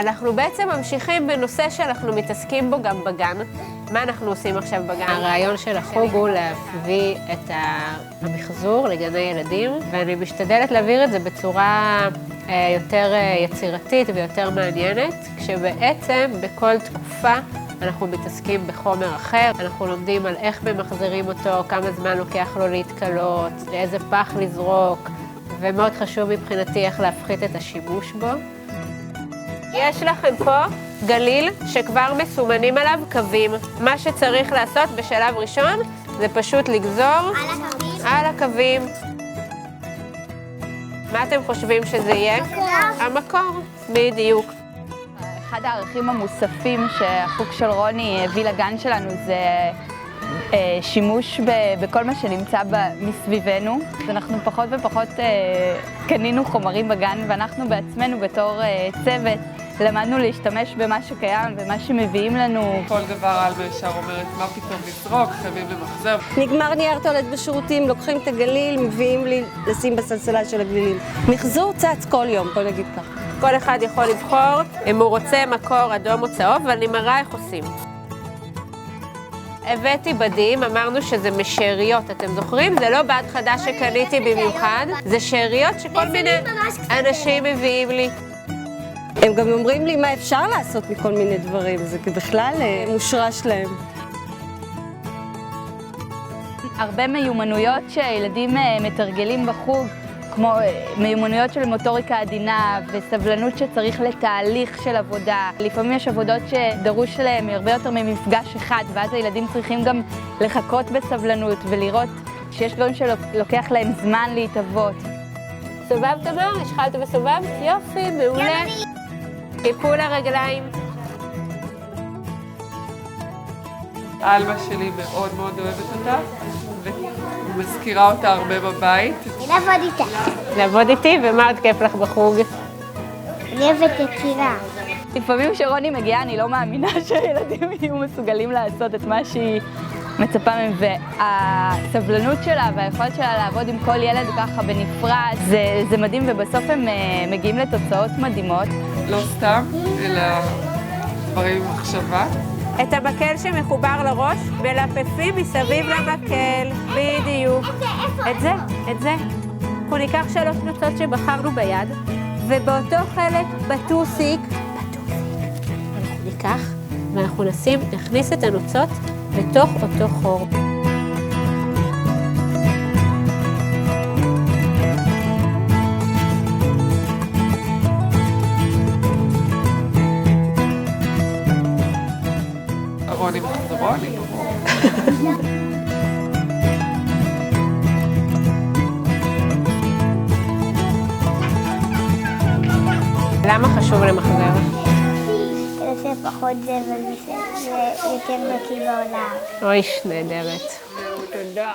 אנחנו בעצם ממשיכים בנושא שאנחנו מתעסקים בו גם בגן. מה אנחנו עושים עכשיו בגן? הרעיון של החוג הוא להביא את המחזור לגני ילדים, ואני משתדלת להעביר את זה בצורה יותר יצירתית ויותר מעניינת, כשבעצם בכל תקופה אנחנו מתעסקים בחומר אחר. אנחנו לומדים על איך ממחזרים אותו, כמה זמן לוקח לו להתקלות, לאיזה פח לזרוק, ומאוד חשוב מבחינתי איך להפחית את השימוש בו. יש לכם פה גליל שכבר מסומנים עליו קווים. מה שצריך לעשות בשלב ראשון זה פשוט לגזור על הקווים. מה אתם חושבים שזה יהיה? המקור, בדיוק. אחד הערכים המוספים שהחוג של רוני הביא לגן שלנו זה שימוש בכל מה שנמצא מסביבנו. אנחנו פחות ופחות קנינו חומרים בגן, ואנחנו בעצמנו בתור צוות למדנו להשתמש במה שקיים ומה שמביאים לנו. כל דבר אלמה ישר אומרת, מה פתאום לזרוק, חייבים למחזר. נגמר נייר טואלט בשירותים, לוקחים את הגליל, מביאים לי לשים בסלסלה של הגלילים. מחזור צץ כל יום, בוא נגיד ככה. כל אחד יכול לבחור אם הוא רוצה מקור אדום או צהוב, אבל אני מראה איך עושים. הבאתי בדים, אמרנו שזה משאריות, אתם זוכרים? זה לא בד חדש שקניתי במיוחד, זה שאריות שכל מיני אנשים מביאים לי. הם גם אומרים לי מה אפשר לעשות מכל מיני דברים, זה בכלל מושרש להם. הרבה מיומנויות שהילדים מתרגלים בחוג, כמו מיומנויות של מוטוריקה עדינה וסבלנות שצריך לתהליך של עבודה. לפעמים יש עבודות שדרוש להם הרבה יותר ממפגש אחד, ואז הילדים צריכים גם לחכות בסבלנות ולראות שיש דברים שלוקח להם זמן להתאבות. סובבת תמר? השחלת וסובבת? יופי, מעולה. חיפו לרגליים. אלמה שלי מאוד מאוד אוהבת אותה, ומזכירה אותה הרבה בבית. לעבוד איתה. לעבוד איתי, ומה עוד כיף לך בחוג? אני אוהבת יצירה. לפעמים כשרוני מגיעה אני לא מאמינה שהילדים יהיו מסוגלים לעשות את מה שהיא מצפה מהם, והסבלנות שלה והיכולת שלה לעבוד עם כל ילד ככה בנפרד, זה מדהים, ובסוף הם מגיעים לתוצאות מדהימות. לא סתם, אלא דברים עם מחשבה. את המקל שמחובר לראש, מלפפים מסביב למקל, בדיוק. את זה. אנחנו ניקח 3 נוצות שבחרנו ביד, ובאותו חלק בטוסיק, אנחנו ניקח ואנחנו נכניס את הנוצות בתוך אותו חור. רוני מחזרוני. למה חשוב למחזר? זה פחות זבל ויותר נקי בעולם. אוי, נהדרת. תודה.